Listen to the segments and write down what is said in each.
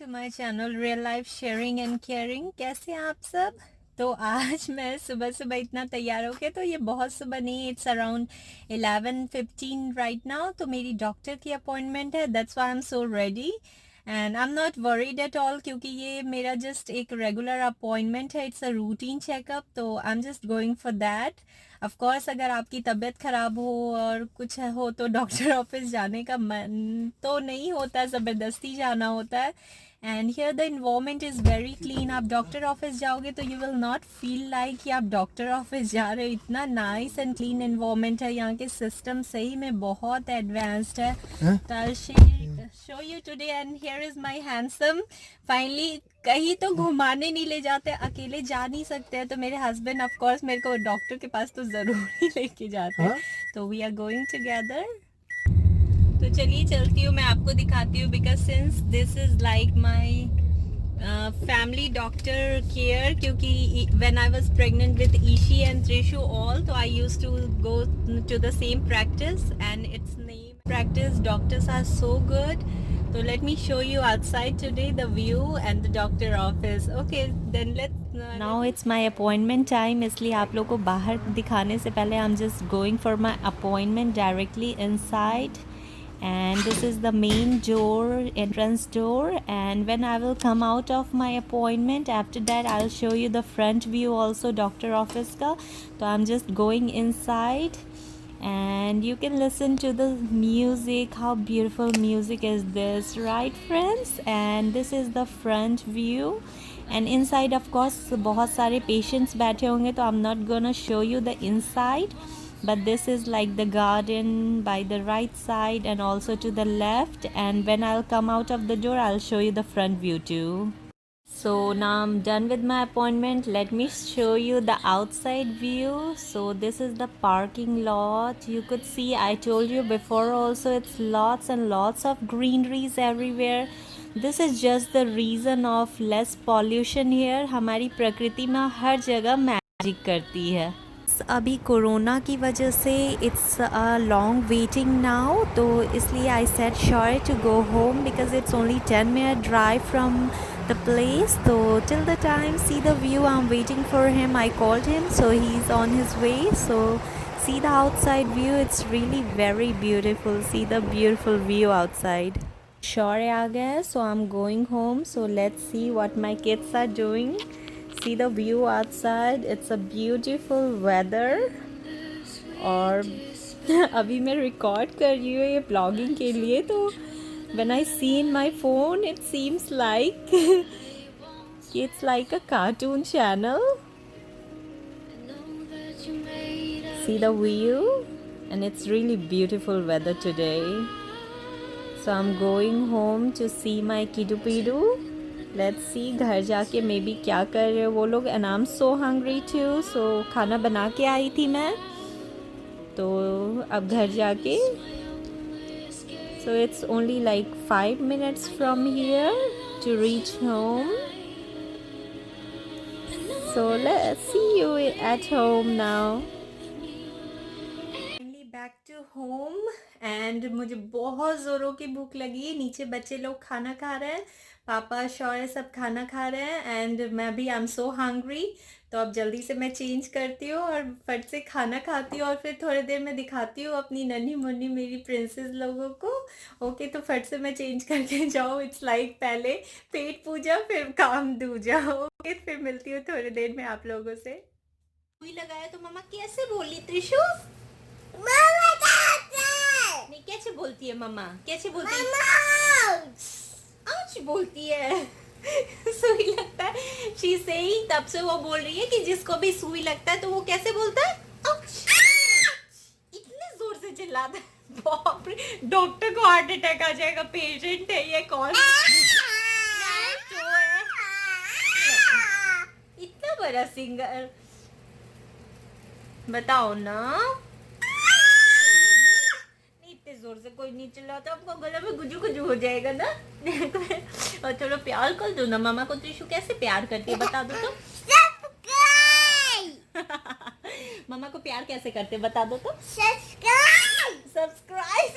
To my channel real life sharing and caring. कैसे हैं आप सब? तो आज मैं सुबह सुबह इतना तैयार हो गया, तो ये बहुत सुबह नहीं, इट्स अराउंड 11:15 राइट नाउ। तो मेरी डॉक्टर की अपॉइंटमेंट है, that's why I am so ready and I am not worried at all, क्योंकि ये मेरा जस्ट एक रेगुलर अपॉइंटमेंट है, इट्स अ रूटीन चेकअप, तो I am just going for that. Of course अगर आपकी तबीयत खराब हो और कुछ हो तो डॉक्टर ऑफिस जाने का मन तो नहीं होता, ज़बरदस्ती जाना होता है। And here the environment is very clean. आप डॉक्टर ऑफिस जाओगे तो you will not feel like कि आप डॉक्टर ऑफिस जा रहे हो। इतना नाइस एंड क्लीन इन्वायरमेंट है, यहाँ के सिस्टम सही में बहुत एडवांस्ड है। तो I show you today and here is my handsome. Finally कहीं तो घुमाने नहीं ले जाते, अकेले जा नहीं सकते हैं, तो मेरे हस्बैंड ऑफ कोर्स मेरे को डॉक्टर के पास तो ज़रूर ही लेके जाते हैं। तो वी आर गोइंग टुगेदर। तो चलिए चलती हूँ, मैं आपको दिखाती हूँ, because since this is like my family doctor care, क्योंकि when I was pregnant with Ishi and Trishu all, तो I used to go to the same practice and its name practice. Doctors are so good. So let me show you outside today the view and the doctor office. Okay, then now it's my appointment time, इसलिए आप लोग को बाहर दिखाने से पहले I'm just going for my appointment directly inside. And this is the main door, entrance door, and when I will come out of my appointment, after that I'll show you the front view also, doctor office ka. So I'm just going inside and you can listen to the music. How beautiful music is this, right friends? And this is the front view, and inside of course बहुत सारे patients बैठे होंगे, तो I'm not gonna show you the inside, but this is like the garden by the right side and also to the left, and when I'll come out of the door I'll show you the front view too. So now I'm done with my appointment. Let me show you the outside view. So this is the parking lot. You could see, I told you before also, it's lots and lots of greeneries everywhere. This is just the reason of less pollution here. हमारी प्रकृति में हर जगह magic करती है। अभी corona की वजह से it's a long waiting now, तो इसलिए I said sure to go home because it's only 10-minute drive from the place. So till the time, see the view, I'm waiting for him. I called him, so he's on his way. So see the outside view, it's really very beautiful. See the beautiful view outside. Sure aa gaya, so I'm going home. So let's see what my kids are doing. See the view outside, it's a beautiful weather. और अभी मैं record कर रही हूँ ये blogging के लिए, तो when I see in my phone it seems like it's like a cartoon channel. See the view, and it's really beautiful weather today. So I'm going home to see my kidu pidu. Let's see घर जाके may be क्या कर रहे हो वो लोग, and I'm so hungry too. So खाना बना के आई थी मैं, तो अब घर जाके, so it's only like 5 minutes from here to reach home. So let's see you at home now. Finally back to home and मुझे बहुत ज़ोरों की भूख लगी है। नीचे बच्चे लोग खाना खा रहे हैं, पापा शौर्य सब खाना खा रहे हैं, एंड मैं भी आई एम सो हंग्री। तो अब जल्दी से मैं चेंज करती हूँ और फट से खाना खाती हूँ, और फिर थोड़ी देर में दिखाती हूँ अपनी नन्ही मुन्नी मेरी प्रिंसेस लोगों को। ओके, तो फट से मैं चेंज करके जाऊँ। इट्स लाइक पहले पेट पूजा फिर काम दूजा। ओके, फिर मिलती हूँ थोड़ी देर में आप लोगों से। सुई लगाया तो मम्मा कैसे बोली त्रिशु? नहीं, कैसे बोलती है मम्मा? कैसे बोलती है? आज बोलती है। सुई लगता है, शी सेइंग, तब से वो बोल रही है कि जिसको भी सुई लगता है तो वो कैसे बोलता है? इतने जोर से चिल्लाता है, बाप रे, डॉक्टर को हार्ट अटैक आ जाएगा। पेशेंट है ये, कौन तो है इतना बड़ा सिंगर, बताओ ना। इतने जोर से कोई नहीं चिल्लाता, आपको गले में गुजू गुजू हो जाएगा ना। और थोड़ा प्यार कर दो ना मामा को। त्रिशु कैसे प्यार करती है बता दो तो। मामा को प्यार कैसे करते बता दो तो। Subscribe.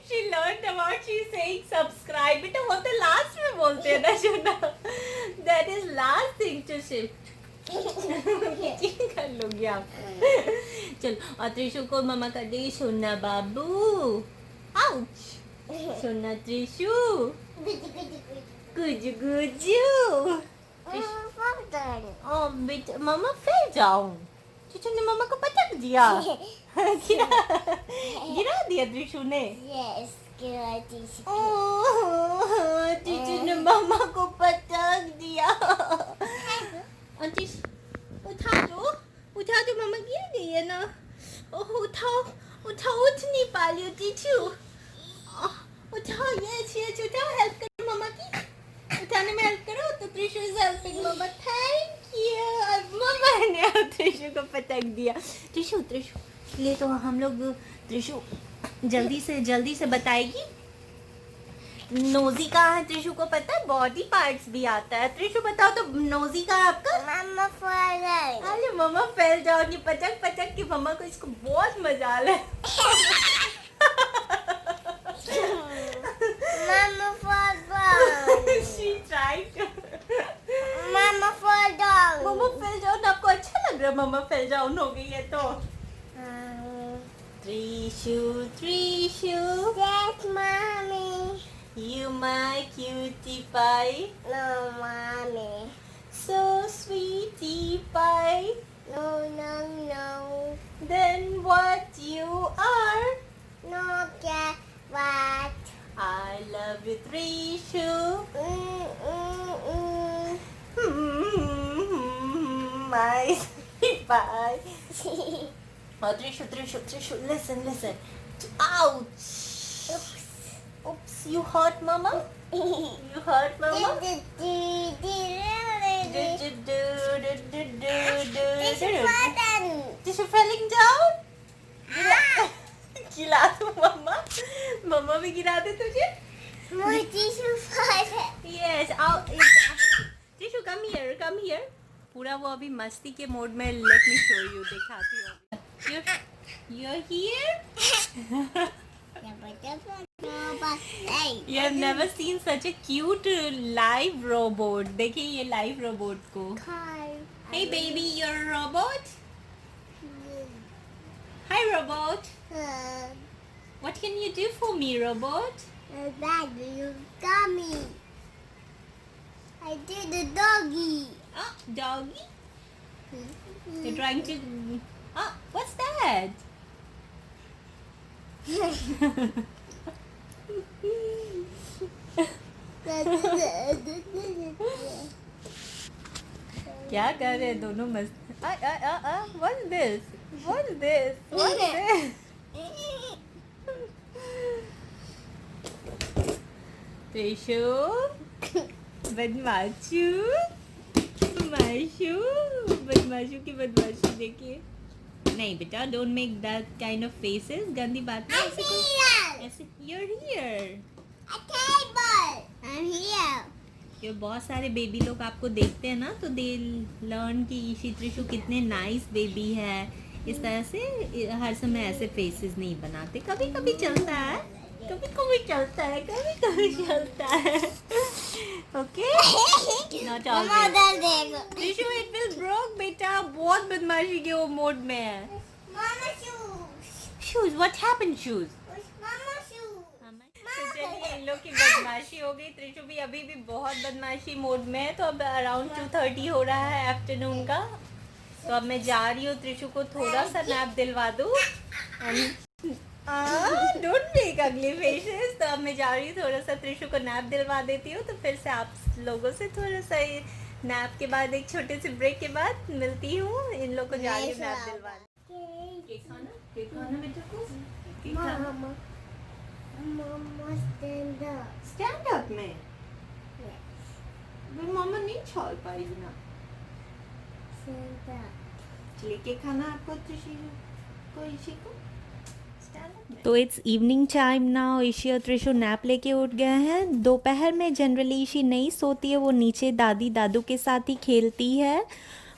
She learned about, she said saying subscribe. बेटा वो तो लास्ट में बोलते हैं ना Shona. That is last thing to shift. कर लोगी आप. चलो और त्रिशु को मम्मा कर देगी सोना बाबू. Ouch. सोना त्रिशु. गुजू गुजू. ओ बेटा मम्मा फिर जाऊं. त्रिशु ने मम्मा को पटक दिया. गिरा दिया त्रिशु ने. Yes, good. त्रिशु ने मम्मा को पटक दिया. उठा दो मम्मा गिर गई है ना. ओह उठाओ उठ नहीं पा रही हो त्रिशु. उठाओ ये उठाओ हेल्प करो मम्मा की. उठाने में हेल्प करो तो Trishu is helping mamma. Thank you. मम्मा ने त्रिशु को पटक दिया. त्रिशु ले तो हम लोग त्रिशु जल्दी से बताएगी. नोजी कहाँ है त्रिशु को पता है. बॉडी पार्ट्स भी आता है. त्रिशु बताओ तो नोजी कहाँ है आपका. Mama fall. अरे मम्मा फैल जाओगी पटक के. मम्मा को इसको बहुत मजा आ रहा है. Mama fall down. She tried to. Mama fall down. मम्मा फैल जाओ ना. आपको अच्छा लग रहा है मम्मा फैल जाओ हो गई है तो. Trishu That's mommy. you my cutie pie. No, mommy. So sweetie pie. No. Then what you are? No, cat. What? I love you Trishu. My sweet pie. Oh Trishu, listen. Ouch. Oops, you hurt mama? You hurt mama? Tissue falling down? गिरा दो मम्मा भी गिरा दे तुझे. Yes, Tissue come here. पूरा वो अभी मस्ती के मोड में. Let me show you. दिखाती हूँ. You're here? You have never seen such a cute live robot. देखिए ये live robot को. Hey baby, you're a robot? Hi robot. What can you do for me, robot? Daddy, you got me. I did the doggy. Ah, doggy? You're trying to. Ah, what's that? क्या कर रहे हैं दोनों मस्त. What's this? Trishu बदमाशू की बदमाशी देखिए. नहीं बेटा, don't make that kind of faces. गंदी बात नहीं. ऐसे you're here. A table. I'm here. ये बहुत सारे बेबी लोग आपको देखते हैं ना तो दे लर्न कि ईशी त्रिशु कितने नाइस बेबी है. इस तरह से हर समय ऐसे फेसेस नहीं बनाते. कभी कभी चलता है. Okay. Not always. Trishu it will broke बेटा. बहुत बदमाशी के वो मोड में है. Mama shoes. Shoes. What happened shoes. Mama shoes. तो चलिए इन लोग की बदमाशी हो गई. त्रिशु भी अभी भी बहुत बदमाशी मोड में है. तो अब अराउंड 2:30 हो रहा है आफ्टरनून का. तो अब मैं जा रही हूँ त्रिशु को थोड़ा सा नैप दिलवा दूँ. डोंट मेक अगली फेसेस. तो अब मैं जा रही हूँ थोड़ा सा त्रिशु को नैप दिलवा देती हूँ. तो फिर से आप लोगों से थोड़ा सा नैप के बाद एक छोटे से ब्रेक के बाद मिलती हूँ. इन लोग को जा रही हूँ नैप दिलवा. केक खाना बेटा को. केक खाना. Mama stand up. Stand up में. मम्मा नहीं छोड़ पाएगी ना. Stand up. चलिए केक खाना आपको त्रिशु को ईशी को. तो इट्स इवनिंग टाइम नाउ. ईशी और त्रिशु नैप लेके उठ गए हैं. दोपहर में जनरली ईशी नहीं सोती है. वो नीचे दादी दादू के साथ ही खेलती है.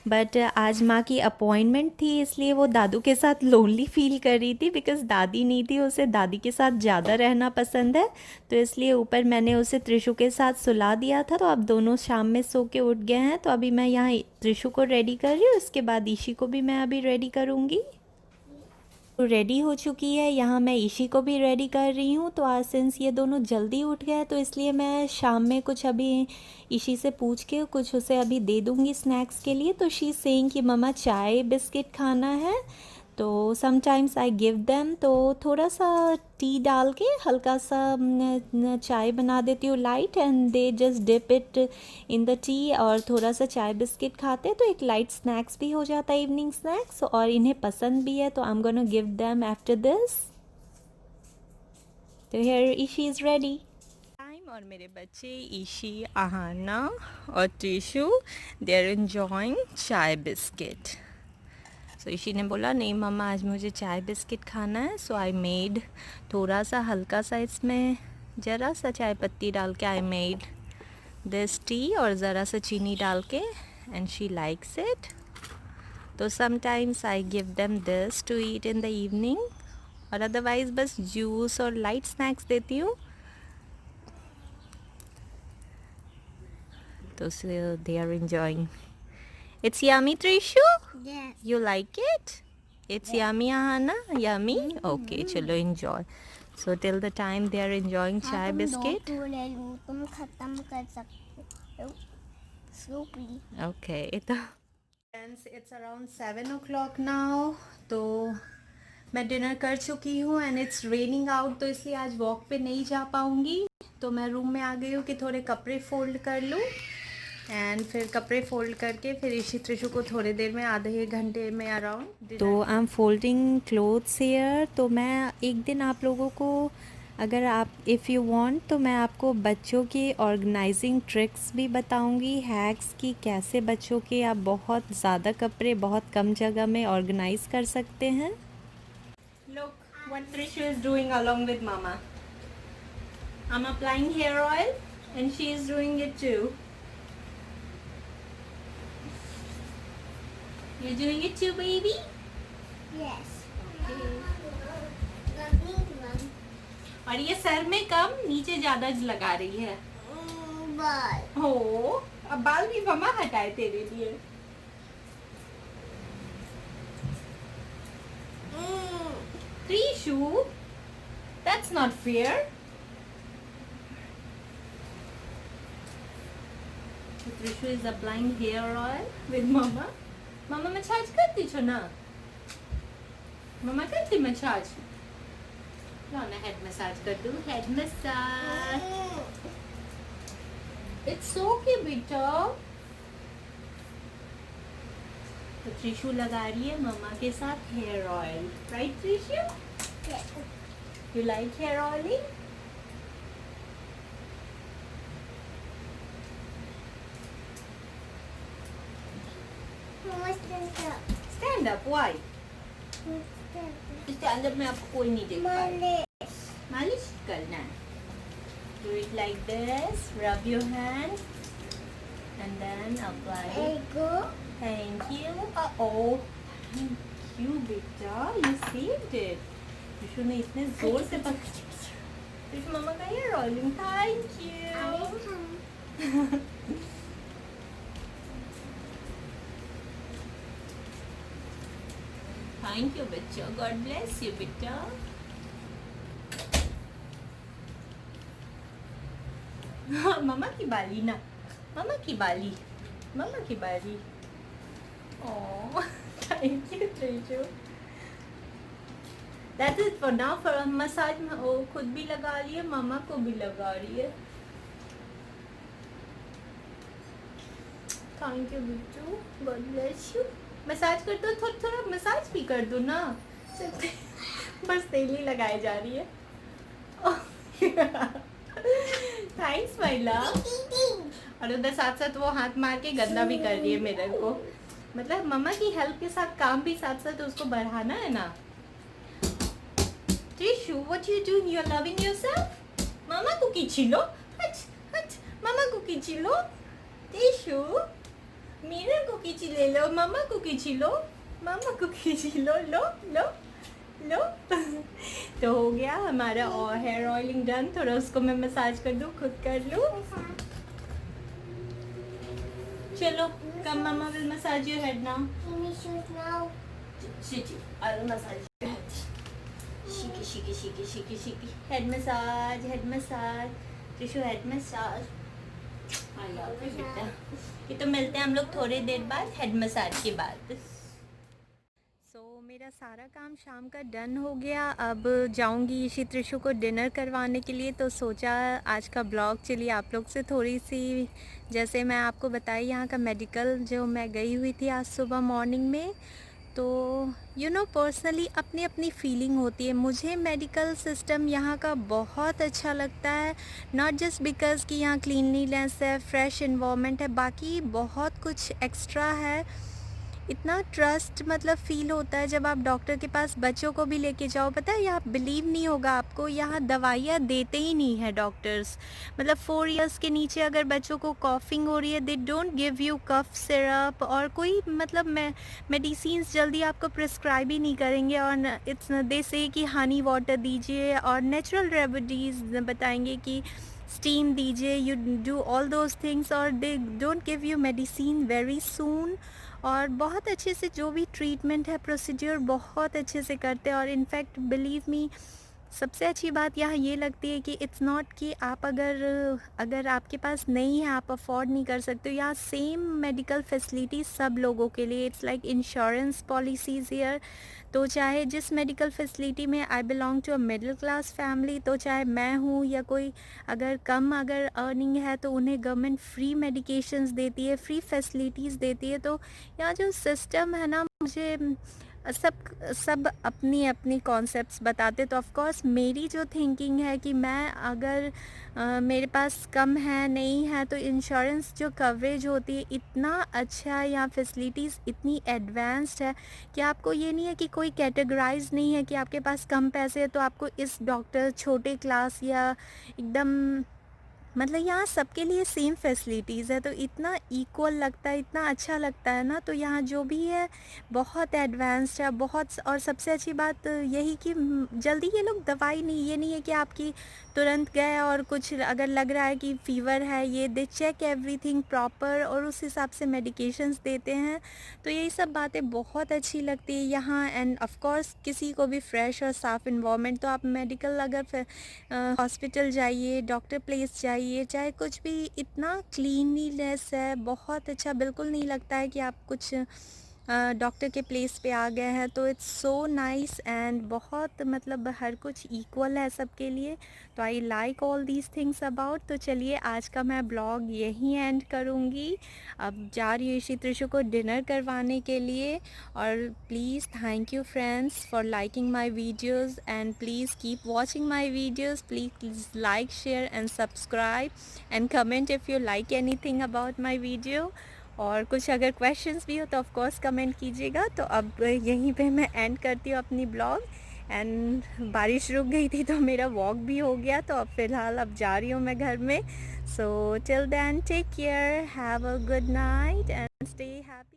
बट आज माँ की अपॉइंटमेंट थी इसलिए वो दादू के साथ लोनली फील कर रही थी बिकॉज़ दादी नहीं थी, उसे दादी के साथ ज़्यादा रहना पसंद है। तो इसलिए ऊपर मैंने उसे त्रिशु के साथ सुला दिया था, तो अब दोनों शाम में सो के उठ गए हैं। तो अभी मैं यहाँ त्रिशु को रेडी कर रही हूँ, उसके बाद ईशी को भी मैं अभी रेडी करूँगी। तो रेडी हो चुकी है, यहाँ मैं ईशी को भी रेडी कर रही हूँ। तो आज सिंस ये दोनों जल्दी उठ गए तो इसलिए मैं शाम में कुछ अभी ईशी से पूछ के कुछ उसे अभी दे दूँगी स्नैक्स के लिए। तो शी सेइंग कि मम्मा चाय बिस्किट खाना है, तो समटाइम्स आई गिव देम। तो थोड़ा सा टी डाल के हल्का सा चाय बना देती हूँ light, and they just dip it in the tea और थोड़ा सा चाय बिस्किट खाते हैं, तो एक लाइट स्नैक्स भी हो जाता है, इवनिंग स्नैक्स, और इन्हें पसंद भी है। तो I am gonna give them after this. तो here Ishi is ready time, और मेरे बच्चे ईशी, आहाना और Tishu, they are enjoying chai biscuit. So Ishi ने बोला नहीं मम्मा आज मुझे चाय बिस्किट खाना है, सो आई मेड थोड़ा सा हल्का सा इसमें ज़रा सा चाय पत्ती डाल के आई मेड दिस टी और ज़रा सा चीनी डाल के, एंड शी लाइक्स इट। तो sometimes I give them this to eat in the evening, और अदरवाइज़ बस जूस और लाइट स्नैक्स देती हूँ। तो they are enjoying. It's yummy, Trishu? Yes. You like it? It's yummy, Ahana? Yummy? Okay, chalo enjoy. So till the time they are enjoying chai biscuit. तुम खत्म कर सकते हो slowly. Okay. Friends, it's around 7 o'clock now. तो मैं dinner कर चुकी हूँ एंड इट्स रेनिंग आउट, तो इसलिए आज वॉक पे नहीं जा पाऊँगी। तो मैं रूम में आ गई हूँ कि थोड़े कपड़े फोल्ड कर लूँ, एंड फिर कपड़े फोल्ड करके फिर ईशी त्रिशु को थोड़ी देर में, आधे एक घंटे में अराउंड। तो I am folding clothes here. तो मैं एक दिन आप लोगों को, अगर आप इफ़ यू वांट, तो मैं आपको बच्चों की ऑर्गेनाइजिंग ट्रिक्स भी बताऊंगी, हैक्स की, कैसे बच्चों के आप बहुत ज़्यादा कपड़े बहुत कम जगह में ऑर्गेनाइज कर सकते हैं। Look what Trishu is doing along with mama. I am applying hair oil and she is doing it too. You're doing it too, baby? Yes. Okay. The big one. और ये सर में कम, नीचे ज्यादा लगा रही है। But हो, अब बाल भी मम्मा हटाए तेरे लिए। Trishu, that's not fair. So Trishu is applying hair oil with mama. Mama massage करती छो ना? मम्मा करती मसाज? लो ना हेड मसाज कर दूँ, हेड मसाज। इट्स ओके बेटा। तो त्रिशु लगा रही है मम्मा के साथ hair oil, right Trishu? You like hair oiling? Stand up, why? Stand up में आपको कोई नहीं देख पाएगा। मालिश करना है। Do it like this. Rub your hand and then apply. Thank you. Oh, thank you, बेटा. You saved it. विशु ने इतने जोर से पकड़ा। विशु मामा का hair oiling. Thank you. Thank you बच्चों, गॉड ब्लेस यू बेटा। मम्मा की बाली ना, मम्मा की बाली, मम्मा की बाली। Oh thank you Trishu. That is for now for massage. ओ खुद भी लगा रही है, मम्मा को भी लगा रही है। Thank you Bittu, God bless you. Massage कर दो, थोड़ा थोड़ा मसाज भी कर दो ना, बस तेल ही लगाई जा रही है। Thanks my love. और उधर साथ साथ वो हाथ मार के गंदा भी कर रही है मिरर को, मतलब मम्मा की हेल्प के साथ काम भी साथ साथ उसको बढ़ाना है ना। Trishu, what you doing? You're loving yourself? Mama को खींची लो, हट हट, मामा को खींची लो। Trishu, मीरा को खींची ले लो, मामा को खींची लो, मामा को खींची लो, लो लो लो। तो हो गया हमारा और हेयर ऑयलिंग डन। थोड़ा उसको मैं मसाज कर दूँ, खुद कर लूँ। चलो, come mama will massage your head now. Shiki, I'll massage your head. Shiki, shiki, shiki, shiki, shiki. Head massage, head massage. Trishu, head massage. I love you, बेटा। ये तो मिलते हैं हम लोग थोड़ी देर बाद हेड मसाज के बाद। मेरा सारा काम शाम का डन हो गया। अब जाऊंगी ईशी त्रिशु को डिनर करवाने के लिए। तो सोचा आज का ब्लॉग चलिए आप लोग से थोड़ी सी, जैसे मैं आपको बताई यहाँ का मेडिकल जो मैं गई हुई थी आज सुबह मॉर्निंग में, तो पर्सनली अपनी अपनी फीलिंग होती है। मुझे मेडिकल सिस्टम यहाँ का बहुत अच्छा लगता है, नॉट जस्ट बिकॉज़ कि यहाँ क्लीनलीनेस है, फ्रेश इन्वायरमेंट है, बाकी बहुत कुछ एक्स्ट्रा है। इतना ट्रस्ट मतलब फ़ील होता है जब आप डॉक्टर के पास बच्चों को भी लेके जाओ। पता है, यहाँ बिलीव नहीं होगा आपको, यहाँ दवाइयाँ देते ही नहीं है डॉक्टर्स। मतलब 4 इयर्स के नीचे अगर बच्चों को कॉफिंग हो रही है, they don't give you cough syrup और कोई मतलब मेडिसिन्स जल्दी आपको प्रिस्क्राइब ही नहीं करेंगे। और इट्स दे से कि हनी वाटर दीजिए और नेचुरल रेमेडीज़ बताएंगे कि स्टीम दीजिए, you do all those things, और they don't give you medicine very soon. और बहुत अच्छे से जो भी ट्रीटमेंट है, प्रोसीड्यूर बहुत अच्छे से करते हैं। और इनफैक्ट बिलीव मी, सबसे अच्छी बात यहाँ ये लगती है कि इट्स नॉट कि आप अगर आपके पास नहीं है, आप अफोर्ड नहीं कर सकते हो, यहाँ सेम मेडिकल फैसिलिटीज़ सब लोगों के लिए। It's like insurance policies here. तो चाहे जिस मेडिकल फैसिलिटी में I belong to a middle class family, तो चाहे मैं हूँ या कोई अगर अर्निंग है, तो उन्हें गवर्नमेंट फ्री मेडिकेशंस देती है, फ्री फैसिलिटीज़ देती है। तो यहाँ जो सिस्टम है ना, मुझे सब अपनी अपनी कॉन्सेप्ट्स बताते। तो ऑफ कोर्स मेरी जो थिंकिंग है कि मैं अगर मेरे पास कम है, नहीं है, तो इंश्योरेंस जो कवरेज होती है इतना अच्छा है, यहाँ फैसिलिटीज़ इतनी एडवांस्ड है कि आपको ये नहीं है कि कोई कैटेगराइज नहीं है कि आपके पास कम पैसे है तो आपको इस डॉक्टर छोटे क्लास या एकदम, मतलब यहाँ सबके लिए सेम फैसिलिटीज़ है। तो इतना इक्वल लगता है, इतना अच्छा लगता है ना। तो यहाँ जो भी है बहुत एडवांस्ड है, बहुत। और सबसे अच्छी बात यही कि जल्दी ये लोग दवाई नहीं, ये नहीं है कि आपकी तुरंत गए और कुछ अगर लग रहा है कि फ़ीवर है, ये दे चेक एवरीथिंग प्रॉपर और उस हिसाब से मेडिकेशंस देते हैं। तो यही सब बातें बहुत अच्छी लगती है यहाँ। एंड ऑफ कोर्स किसी को भी फ्रेश और साफ़ इन्वायरमेंट, तो आप मेडिकल अगर हॉस्पिटल जाइए, डॉक्टर प्लेस जाइए, चाहे कुछ भी, इतना क्लीनलीनेस है, बहुत अच्छा। बिल्कुल नहीं लगता है कि आप कुछ डॉक्टर के प्लेस पे आ गए हैं। तो इट्स सो नाइस एंड बहुत मतलब हर कुछ इक्वल है सबके लिए। तो I like all these things about. तो चलिए आज का मैं ब्लॉग यहीं एंड करूँगी। अब जा रही हूँ ईशी त्रिशु को डिनर करवाने के लिए। और please thank you friends for liking my videos and please keep watching my videos. Please like, share and subscribe and comment if you like anything about my video. और कुछ अगर क्वेश्चंस भी हो तो ऑफ कोर्स कमेंट कीजिएगा। तो अब यहीं पे मैं एंड करती हूँ अपनी ब्लॉग। एंड बारिश रुक गई थी तो मेरा वॉक भी हो गया। तो अब फ़िलहाल अब जा रही हूँ मैं घर में। So till then take care, have a good night and stay happy.